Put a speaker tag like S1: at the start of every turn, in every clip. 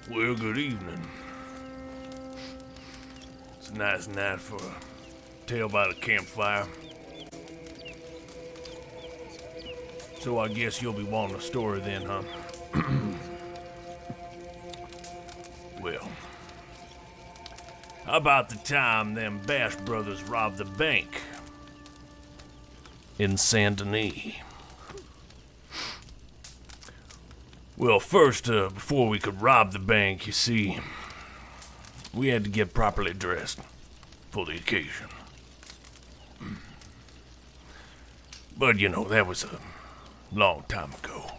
S1: Well, good evening. It's a nice night for a tale by the campfire. So I guess you'll be wanting a story then, huh? Well, how about the time them Bash brothers robbed the bank in Saint Denis? Well, first, before we could rob the bank, you see, we had to get properly dressed for the occasion. But, you know, that was a long time ago.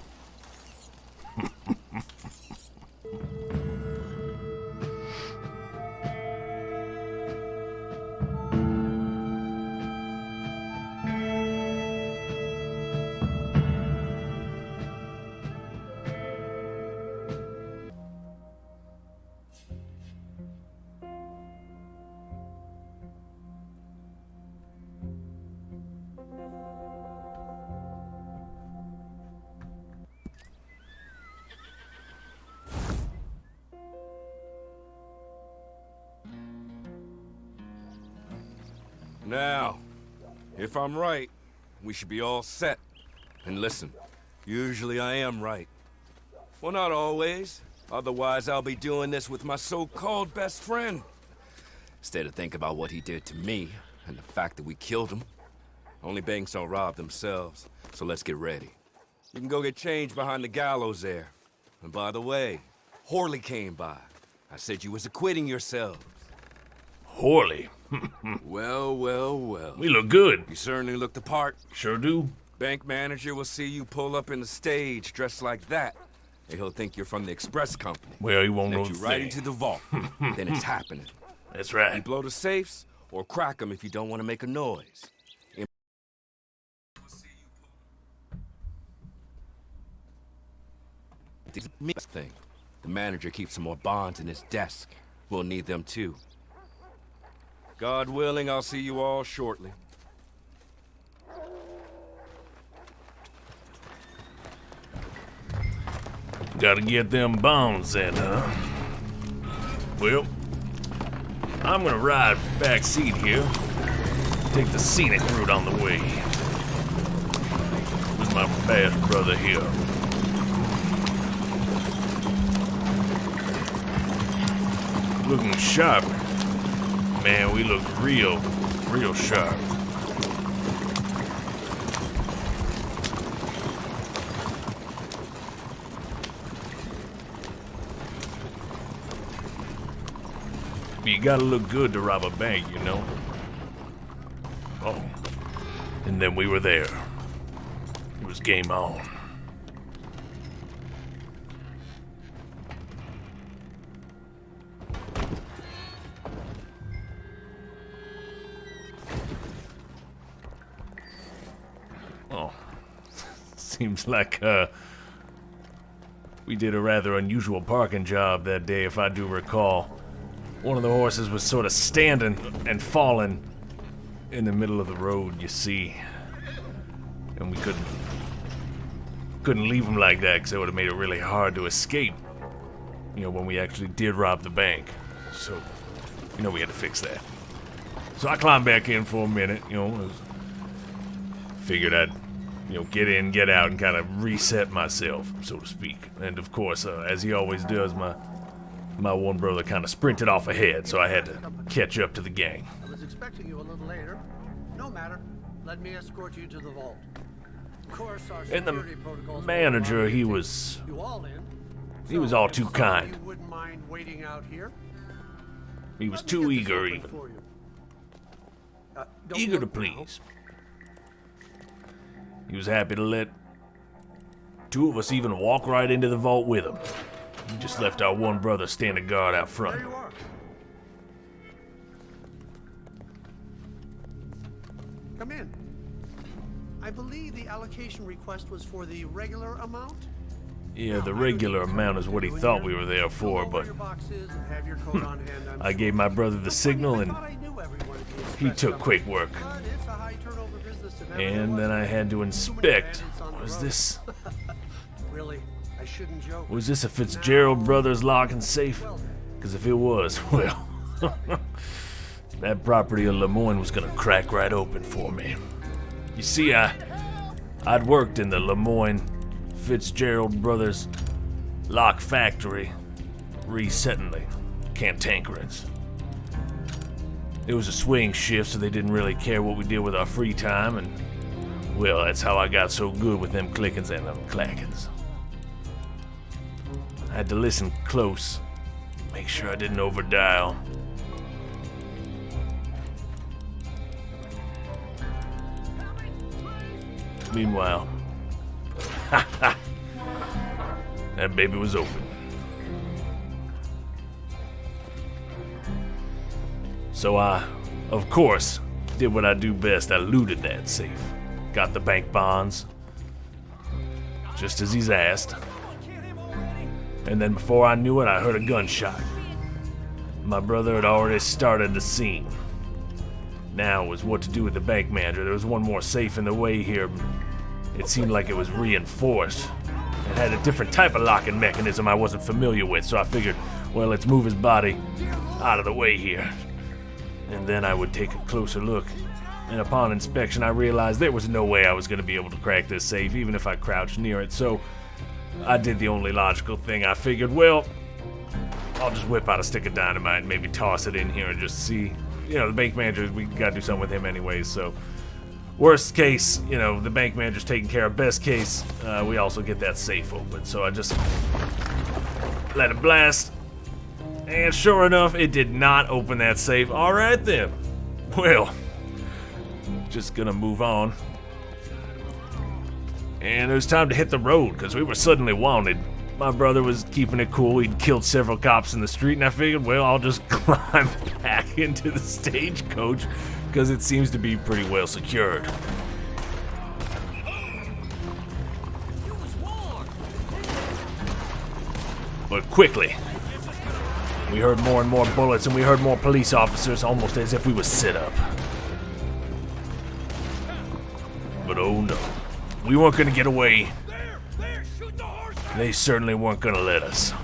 S2: Now, if I'm right, we should be all set. And listen, usually I am right. Well, not always. Otherwise, I'll be doing this with my so-called best friend. Instead of thinking about what he did to me, and the fact that we killed him. Only banks don't rob themselves, so let's get ready. You can go get changed behind the gallows there. And by the way, Horley came by. I said you was acquitting yourselves.
S1: Horley?
S2: Well, well, well.
S1: We look good.
S2: You certainly look the part.
S1: Sure do.
S2: Bank manager will see you pull up in the stage dressed like that, and he'll think you're from the express company.
S1: Well, he won't know
S2: Let you
S1: the
S2: right
S1: thing.
S2: into the vault. Then it's happening.
S1: That's
S2: You
S1: right.
S2: blow the safes, or crack them if you don't want to make a noise. This thing. The manager keeps some more bonds in his desk. We'll need them too. God willing, I'll see you all shortly.
S1: Gotta get them bombs in, huh? Well, I'm gonna ride back seat here. Take the scenic route on the way. With my Bash brother here. Looking sharp. Man, we look real sharp. You gotta look good to rob a bank, you know? Oh, and then we were there. It was game on. Oh, seems like, we did a rather unusual parking job that day, if I do recall. One of the horses was sort of standing and falling in the middle of the road, you see. And we couldn't leave him like that because it would have made it really hard to escape, you know, when we actually did rob the bank. So, you know, we had to fix that. So I climbed back in for a minute, you know, figured I'd, you know, get in, get out, and kind of reset myself, so to speak. And of course, as he always does, my one brother kind of sprinted off ahead, so I had to catch up to the gang.
S3: I was expecting you a little later. No matter. Let me escort you to the vault. Of course, our
S1: And the
S3: security protocols
S1: manager, he was
S3: you all in.
S1: He was all too
S3: if
S1: kind.
S3: You wouldn't mind waiting out here?
S1: He was
S3: Let me
S1: too
S3: get this
S1: eager
S3: open
S1: even.
S3: for you. Don't
S1: Eager to
S3: look now.
S1: please. He was happy to let two of us even walk right into the vault with him. We just left our one brother standing guard out front.
S3: There you are. Come in. I believe the allocation request was for the regular amount.
S1: Yeah, the regular amount is what he thought we were there for, but I gave my brother the signal and he took quick work. And then I had to inspect. What is this?
S3: Really? I shouldn't joke.
S1: Was this a Fitzgerald Brothers lock and safe? Because if it was, well, that property of Lemoyne was gonna crack right open for me. You see, I'd worked in the Lemoyne Fitzgerald Brothers lock factory, resetting the cantankerous. It was a swing shift, so they didn't really care what we did with our free time, and well, that's how I got so good with them clickins and them clackins. I had to listen close, make sure I didn't overdial. Meanwhile, that baby was open. So I, of course, did what I do best. I looted that safe. Got the bank bonds, just as he's asked. And then before I knew it, I heard a gunshot. My brother had already started the scene. Now was what to do with the bank manager. There was one more safe in the way here. It seemed like it was reinforced. It had a different type of locking mechanism I wasn't familiar with, so I figured, well, let's move his body out of the way here. And then I would take a closer look. And upon inspection, I realized there was no way I was going to be able to crack this safe, even if I crouched near it. So I did the only logical thing. I figured, well, I'll just whip out a stick of dynamite and maybe toss it in here and just see. You know, the bank manager, we got to do something with him anyways. So worst case, you know, the bank manager's taken care of. Best case, we also get that safe open. So I just let it blast. And sure enough, it did not open that safe. All right then. Well, just gonna move on. And it was time to hit the road because we were suddenly wanted. My brother was keeping it cool. He'd killed several cops in the street, and I figured, well, I'll just climb back into the stagecoach because it seems to be pretty well secured. But quickly, we heard more and more bullets, and we heard more police officers, almost as if we was set up. But oh no, we weren't gonna get away. They certainly weren't gonna let us.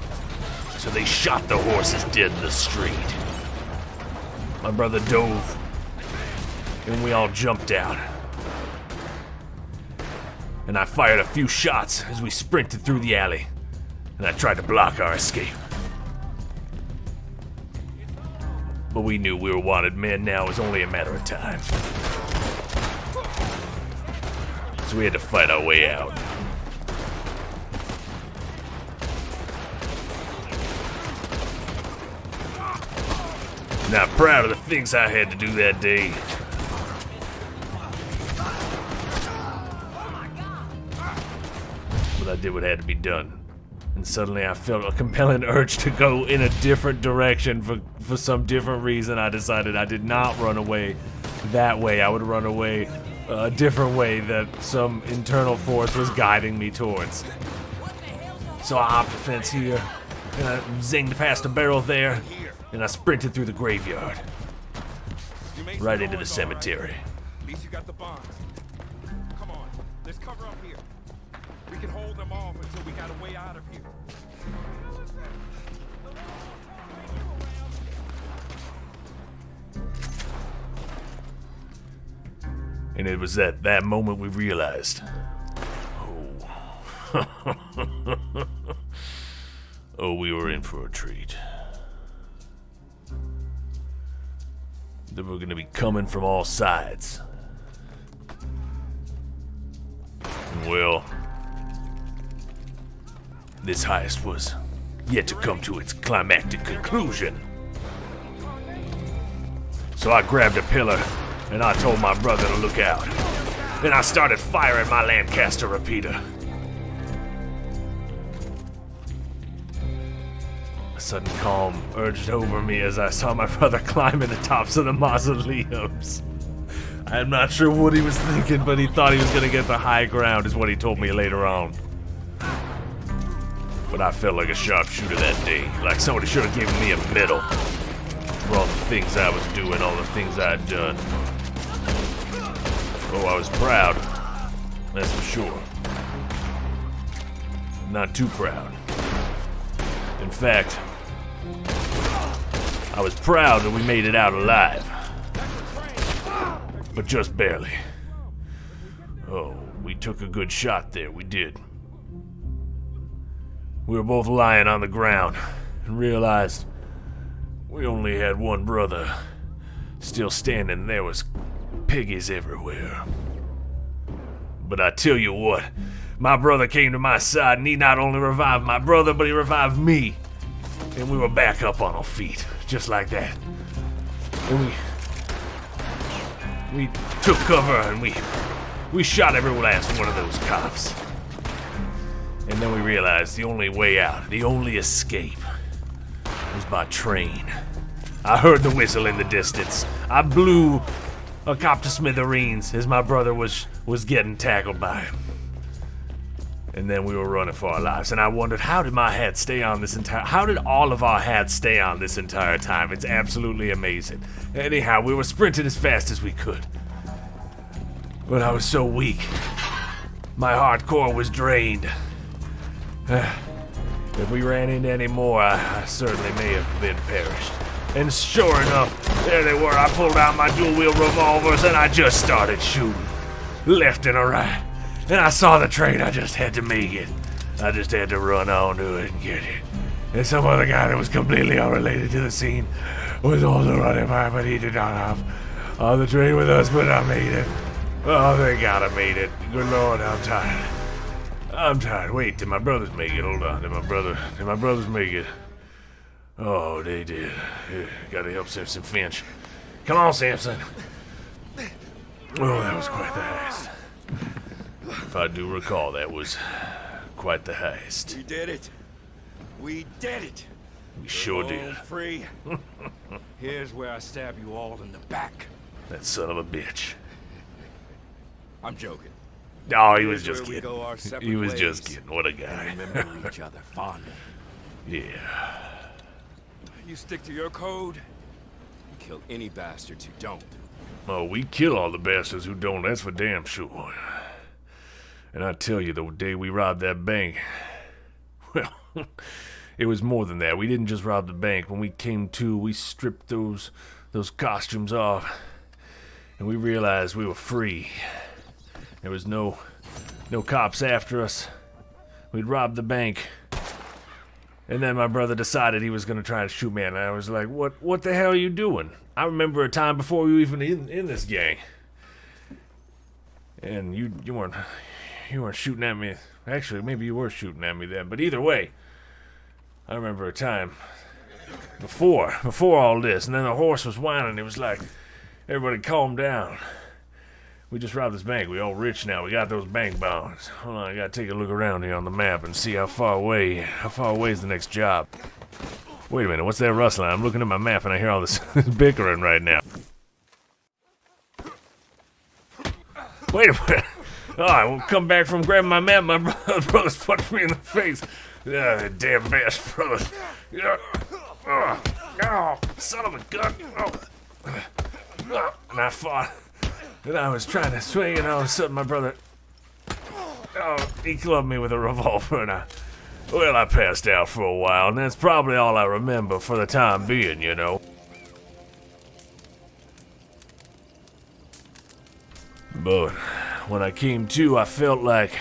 S1: So they shot the horses dead in the street. My brother dove, and we all jumped out. And I fired a few shots as we sprinted through the alley, and I tried to block our escape. But we knew we were wanted men now. It was only a matter of time. So we had to fight our way out. Not proud of the things I had to do that day. But I did what had to be done. And suddenly I felt a compelling urge to go in a different direction for some different reason. I decided I did not run away that way. I would run away a different way that some internal force was guiding me towards. So I hopped the fence here, and I zinged past a barrel there, and I sprinted through the graveyard, right into the cemetery.
S2: At least you got the bonds. Come on, let's cover up here. We can hold them off until we got a way out of here.
S1: And it was at that moment we realized, oh, we were in for a treat. They were gonna be coming from all sides. Well, this heist was yet to come to its climactic conclusion. So I grabbed a pillar and I told my brother to look out. Then I started firing my Lancaster repeater. A sudden calm urged over me as I saw my brother climbing the tops of the mausoleums. I'm not sure what he was thinking, but he thought he was gonna get the high ground, is what he told me later on. But I felt like a sharpshooter that day, like somebody should have given me a medal for all the things I was doing, all the things I'd done. Oh, I was proud, that's for sure. not too proud. In fact, I was proud that we made it out alive. But just barely. Oh, we took a good shot there, we did. We were both lying on the ground and realized we only had one brother still standing. There was piggies everywhere. But I tell you what, my brother came to my side and he not only revived my brother, but he revived me. And we were back up on our feet, just like that. And we took cover and we shot every last one of those cops. And then we realized the only way out, the only escape, was by train. I heard the whistle in the distance. I blew a cop to smithereens as my brother was getting tackled by him. And then we were running for our lives. And I wondered, how did my hat stay on this how did all of our hats stay on this entire time? It's absolutely amazing. Anyhow, we were sprinting as fast as we could. But I was so weak. My hardcore was drained. If we ran into any more, I certainly may have been perished. And sure enough, there they were. I pulled out my dual-wheel revolvers and I just started shooting. Left and a right. And I saw the train, I just had to make it. I just had to run onto it and get it. And some other guy that was completely unrelated to the scene was also running by, but he did not hop on the train with us, but I made it. Oh, thank God I made it. Good Lord, I'm tired. I'm tired. Wait, did my brothers make it? Hold on. Did my brothers make it? Oh, they did. Gotta help Simpson Finch. Come on, Simpson. Oh, that was quite the heist. If I do recall, that was quite the heist.
S2: We did it. We did it.
S1: We sure did.
S2: Free. Here's where I stab you all in the back.
S1: That son of a bitch.
S2: I'm joking.
S1: Oh, he was just
S2: Here's where we
S1: kidding.
S2: go our separate
S1: He was
S2: ways
S1: just kidding. What a guy.
S2: and remember each other fondly.
S1: Yeah.
S2: You stick to your code, you kill any bastards who don't.
S1: Oh, we kill all the bastards who don't, that's for damn sure. And I tell you, the day we robbed that bank, well, it was more than that. We didn't just rob the bank. When we came to, we stripped those costumes off, and we realized we were free. There was no cops after us. We'd robbed the bank. And then my brother decided he was going to try to shoot me, and I was like, what the hell are you doing? I remember a time before you even in this gang. And you weren't shooting at me. Actually, maybe you were shooting at me then, but either way, I remember a time before all this, and then the horse was whining. It was like, everybody calm down. We just robbed this bank. We all rich now. We got those bank bonds. Hold on, I gotta take a look around here on the map and see how far away is the next job. Wait a minute, what's that rustling? I'm looking at my map and I hear all this bickering right now. Wait a minute. Oh, I won't come back from grabbing my map. My brother's punched me in the face. Damn bash brother. Oh, son of a gun. And I fought. And I was trying to swing, and all of a sudden my brother, he clubbed me with a revolver, and I passed out for a while, and that's probably all I remember for the time being, you know. But when I came to, I felt like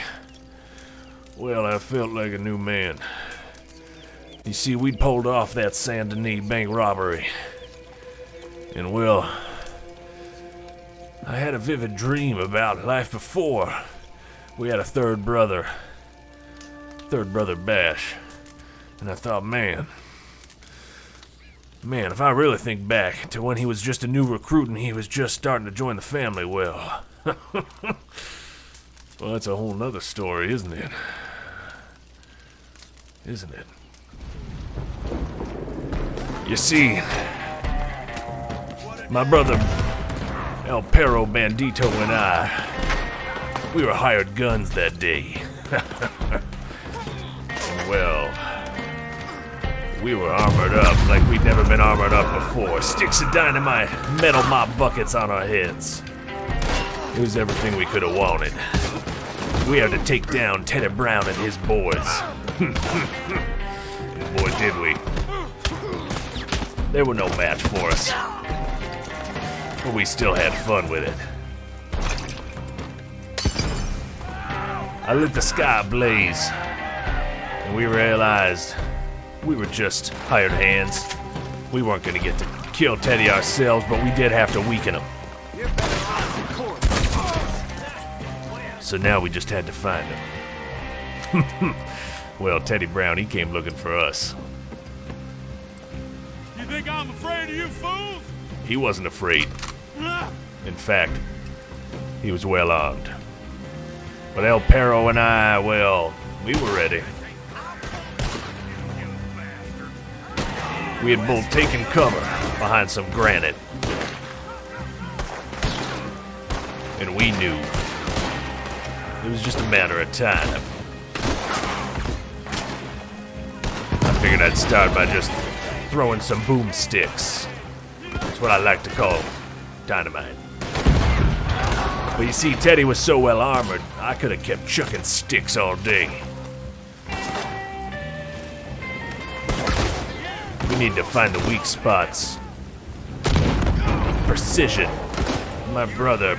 S1: a new man. You see, we'd pulled off that Saint Denis bank robbery, and well, I had a vivid dream about life before. We had a third brother Bash, and I thought, man, if I really think back to when he was just a new recruit and he was just starting to join the family, well, well, that's a whole nother story, isn't it? Isn't it? You see, my brother El Perro Bandito and we were hired guns that day. And well, we were armored up like we'd never been armored up before. Sticks of dynamite, metal mop buckets on our heads. It was everything we could have wanted. We had to take down Teddy Brown and his boys. Boy, did we. They were no match for us. But we still had fun with it. I lit the sky ablaze, and we realized we were just hired hands. We weren't gonna get to kill Teddy ourselves, but we did have to weaken him. So now we just had to find him. Well, Teddy Brown, he came looking for us.
S4: You think I'm afraid of you fools?
S1: He wasn't afraid. In fact, he was well armed. But El Perro and I, well, we were ready. We had both taken cover behind some granite. And we knew it was just a matter of time. I figured I'd start by just throwing some boomsticks. That's what I like to call dynamite. But you see, Teddy was so well armored, I could have kept chucking sticks all day. We need to find the weak spots. Precision. My brother,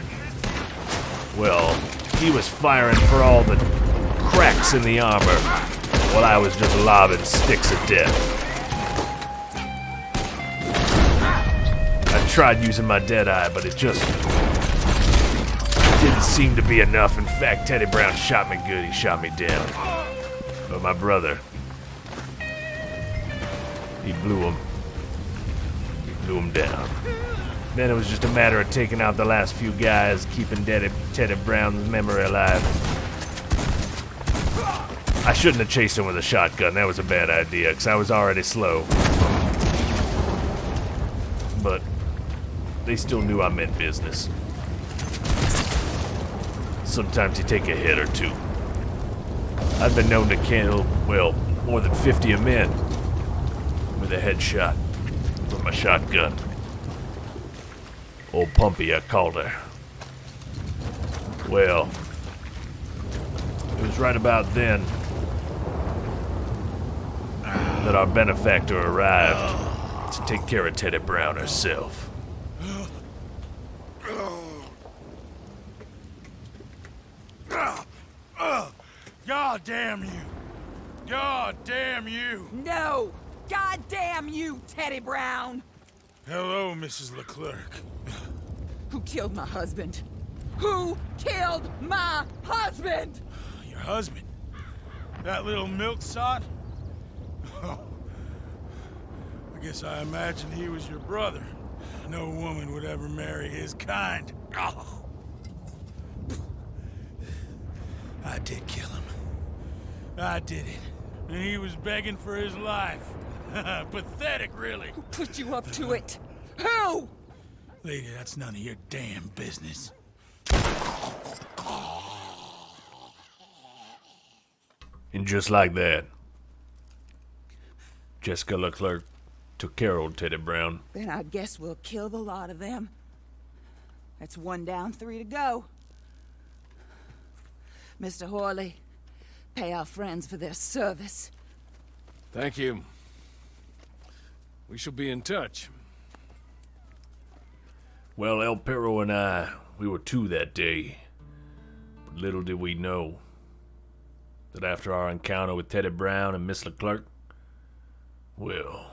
S1: well, he was firing for all the cracks in the armor, while I was just lobbing sticks of death. I tried using my dead eye, but it just didn't seem to be enough. In fact, Teddy Brown shot me good. He shot me down. But my brother, he blew him. He blew him down. Then it was just a matter of taking out the last few guys, keeping Teddy Brown's memory alive. I shouldn't have chased him with a shotgun. That was a bad idea, because I was already slow. But they still knew I meant business. Sometimes you take a hit or two. I've been known to kill, well, more than 50 men with a headshot from a shotgun. Old Pumpy, I called her. Well, it was right about then that our benefactor arrived to take care of Teddy Brown herself.
S4: God damn you! God damn you!
S5: No! God damn you, Teddy Brown!
S4: Hello, Mrs. Leclerc.
S5: Who killed my husband? Who killed my husband?
S4: Your husband? That little milksop? Oh. I guess I imagined he was your brother. No woman would ever marry his kind. Oh. I did kill him. I did it. And he was begging for his life. Pathetic, really.
S5: Who put you up to it? Who?
S4: Lady, that's none of your damn business.
S1: And just like that, Jessica Leclerc took care of old Teddy Brown.
S5: Then I guess we'll kill the lot of them. That's 1 down, 3 to go. Mr. Horley, pay our friends for their service.
S6: Thank you. We shall be in touch.
S1: Well, El Perro and I, we were two that day. But little did we know that after our encounter with Teddy Brown and Miss Leclerc, well,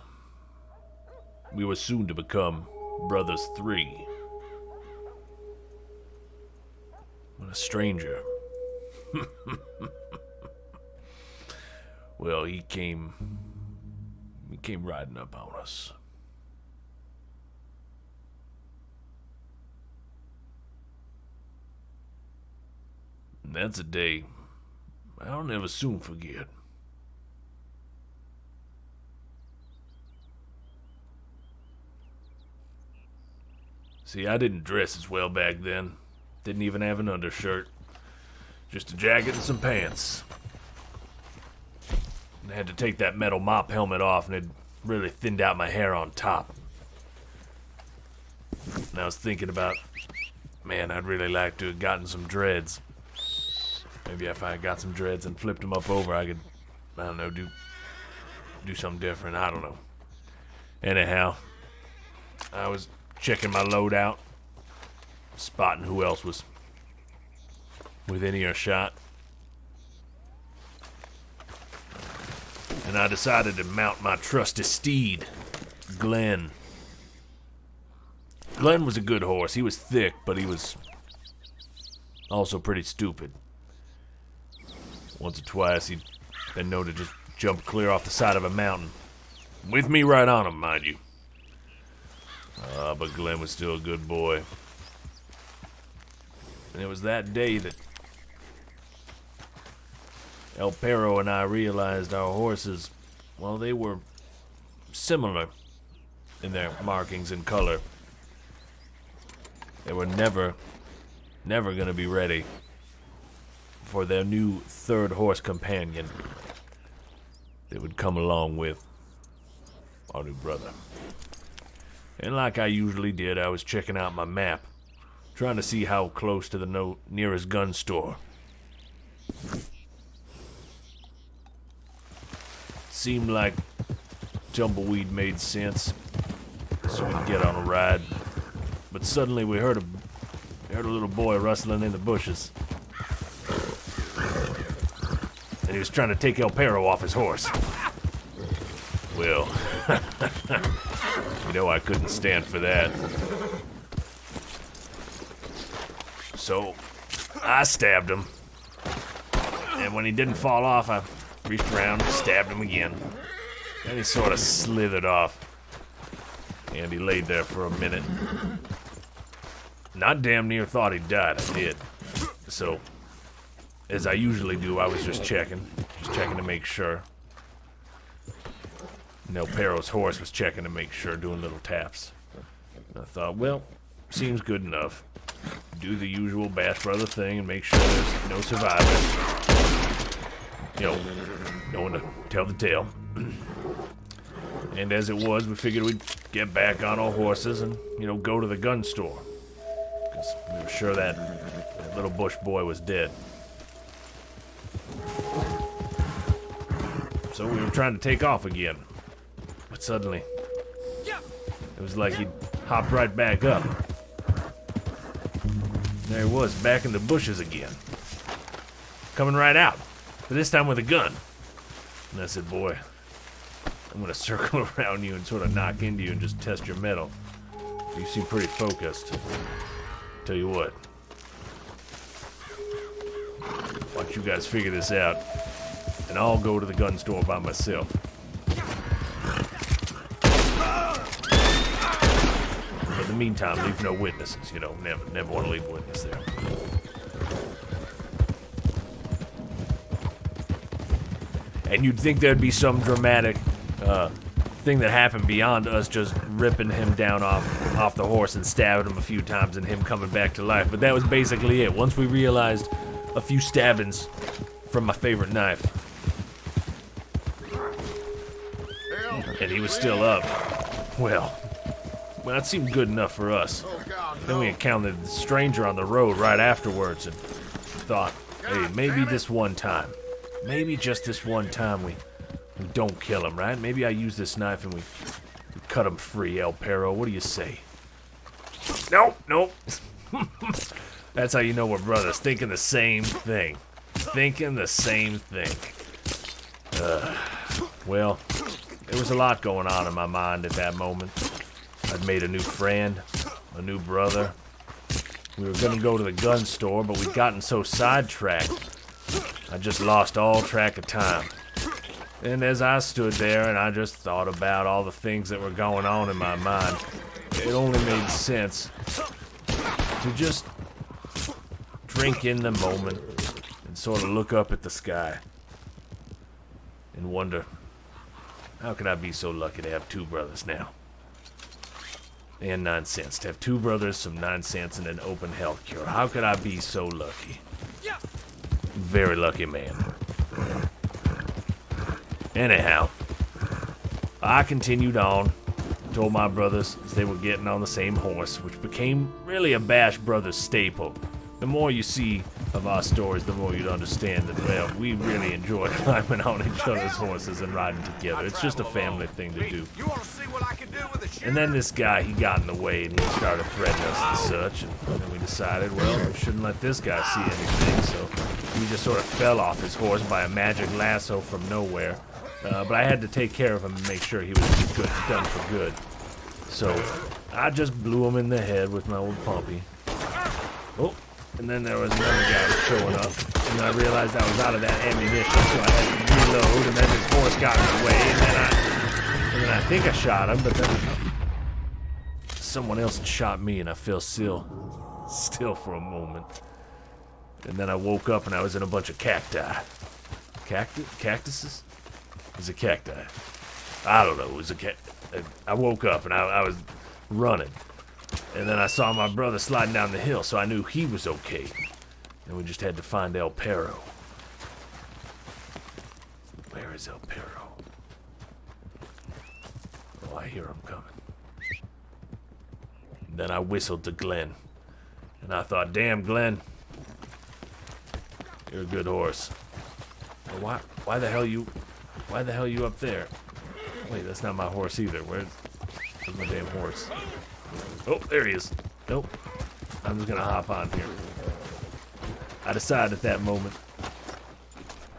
S1: we were soon to become Brothers 3. When a stranger, well, he came riding up on us. And that's a day I'll never soon forget. See, I didn't dress as well back then. Didn't even have an undershirt. Just a jacket and some pants. And I had to take that metal mop helmet off, and it really thinned out my hair on top. And I was thinking about, man, I'd really like to have gotten some dreads. Maybe if I got some dreads and flipped them up over, I could I don't know, do something different. I don't know. Anyhow, I was checking my loadout, spotting who else was within earshot, and I decided to mount my trusty steed, Glenn. Glenn was a good horse. He was thick, but he was also pretty stupid. Once or twice, he'd been known to just jump clear off the side of a mountain. With me right on him, mind you. But Glenn was still a good boy. And it was that day that El Perro and I realized our horses, well, they were similar in their markings and color. They were never gonna be ready for their new third horse companion that would come along with our new brother. And like I usually did, I was checking out my map, trying to see how close to the nearest gun store. Seemed like Tumbleweed made sense, so we'd get on a ride. But suddenly we heard a little boy rustling in the bushes. And he was trying to take El Perro off his horse. Well, you know I couldn't stand for that. So, I stabbed him. And when he didn't fall off, I reached around and stabbed him again. Then he sort of slithered off. And he laid there for a minute. And I damn near thought he died. I did. So, as I usually do, I was just checking to make sure. And El Perro's horse was checking to make sure, doing little taps. And I thought, well, seems good enough. Do the usual Bash Brother thing and make sure there's no survivors. You know, no one to tell the tale. And as it was, we figured we'd get back on our horses and, go to the gun store. Because we were sure that little bush boy was dead. So we were trying to take off again. But suddenly, it was like he'd hopped right back up. There he was, back in the bushes again. Coming right out. But this time with a gun. And I said, boy, I'm gonna circle around you and sort of knock into you and just test your mettle. You seem pretty focused. Tell you what. Why don't you guys figure this out, and I'll go to the gun store by myself. But in the meantime, leave no witnesses, never want to leave a witness there. And you'd think there'd be some dramatic thing that happened beyond us just ripping him down off the horse and stabbing him a few times and him coming back to life. But that was basically it. Once we realized a few stabbings from my favorite knife. And he was still up. Well, that seemed good enough for us. Then we encountered the stranger on the road right afterwards and thought, hey, maybe this one time. Maybe just this one time we don't kill him, right? Maybe I use this knife and we cut him free, El Perro. What do you say? Nope. That's how you know we're brothers. Thinking the same thing. Well, there was a lot going on in my mind at that moment. I'd made a new friend, a new brother. We were gonna go to the gun store, but we'd gotten so sidetracked, I just lost all track of time. And as I stood there and I just thought about all the things that were going on in my mind, it only made sense to just drink in the moment and sort of look up at the sky and wonder, how could I be so lucky to have two brothers now? And 9 cents. To have two brothers, some 9 cents, and an open health cure. How could I be so lucky? Very lucky man. Anyhow, I continued on, told my brothers as they were getting on the same horse, which became really a Bash Brothers staple. The more you see of our stories, the more you'd understand that, well, we really enjoy climbing on each other's horses and riding together. It's just a family thing to do.
S2: You want to see what I can do with a shooter?
S1: And then this guy, he got in the way and he started threatening us and such. And then we decided, well, we shouldn't let this guy see anything. So he just sort of fell off his horse by a magic lasso from nowhere. But I had to take care of him and make sure he was good, done for good. So I just blew him in the head with my old pumpy. Oh, and then there was another guy showing up. And I realized I was out of that ammunition, so I had to reload. And then his horse got in the way. And then I think I shot him, but then someone else had shot me, and I fell still for a moment. And then I woke up and I was in a bunch of cacti. Cactuses? It was a cacti. I don't know. It was a I woke up and I was running. And then I saw my brother sliding down the hill, so I knew he was okay. And we just had to find El Perro. Where is El Perro? Oh, I hear him coming. And then I whistled to Glenn. And I thought, damn, Glenn. You're a good horse. Well, why the hell you up there? Wait, that's not my horse either. Where's my damn horse? Oh, there he is. Nope. I'm just gonna hop on here. I decided at that moment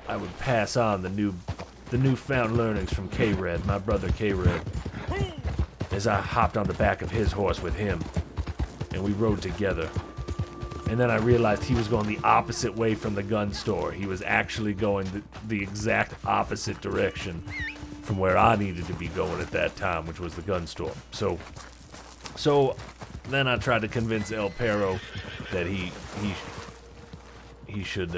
S1: I would pass on the newfound learnings from K-Red, my brother K-Red, as I hopped on the back of his horse with him, and we rode together. And then I realized he was going the opposite way from the gun store. He was actually going the exact opposite direction from where I needed to be going at that time, which was the gun store. So then I tried to convince El Perro that he should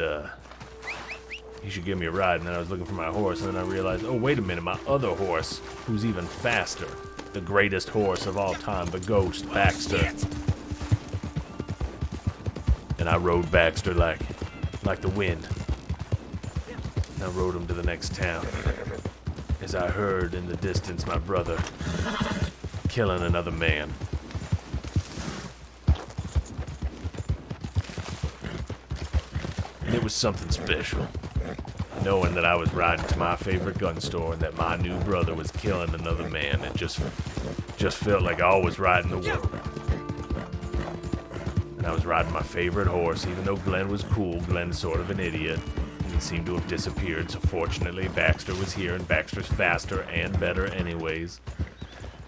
S1: give me a ride, and then I was looking for my horse, and then I realized, oh, wait a minute, my other horse, who's even faster, the greatest horse of all time, the Ghost, Baxter. And I rode Baxter like the wind. And I rode him to the next town, as I heard in the distance my brother killing another man. And it was something special, knowing that I was riding to my favorite gun store and that my new brother was killing another man. It just felt like I was riding the world. And I was riding my favorite horse, even though Glenn was cool. Glenn's sort of an idiot. He seemed to have disappeared, so fortunately Baxter was here, and Baxter's faster and better anyways.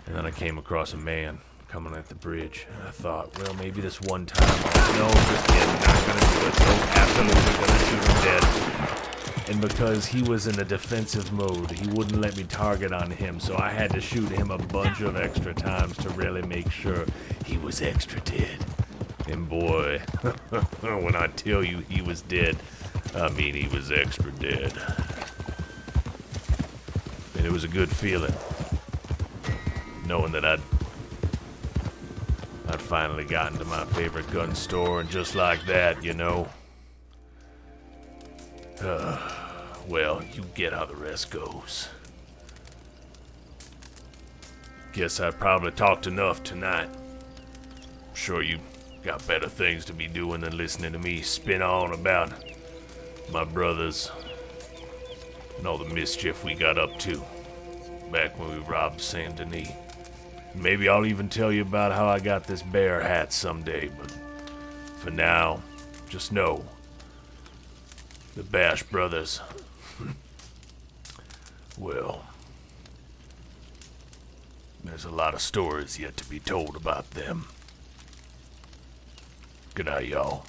S1: And then I came across a man coming at the bridge, and I thought, well, maybe this one time, no, just kidding, not gonna do it. No, absolutely gonna shoot him dead. And because he was in a defensive mode, he wouldn't let me target on him, so I had to shoot him a bunch of extra times to really make sure he was extra dead. And boy, when I tell you he was dead, I mean he was extra dead. And it was a good feeling, knowing that I'd finally gotten to my favorite gun store, and just like that, you know. Well, you get how the rest goes. Guess I probably talked enough tonight. I'm sure you got better things to be doing than listening to me spin on about my brothers and all the mischief we got up to back when we robbed Saint Denis. Maybe I'll even tell you about how I got this bear hat someday, but for now, just know the Bash brothers, well, there's a lot of stories yet to be told about them. Good night, y'all.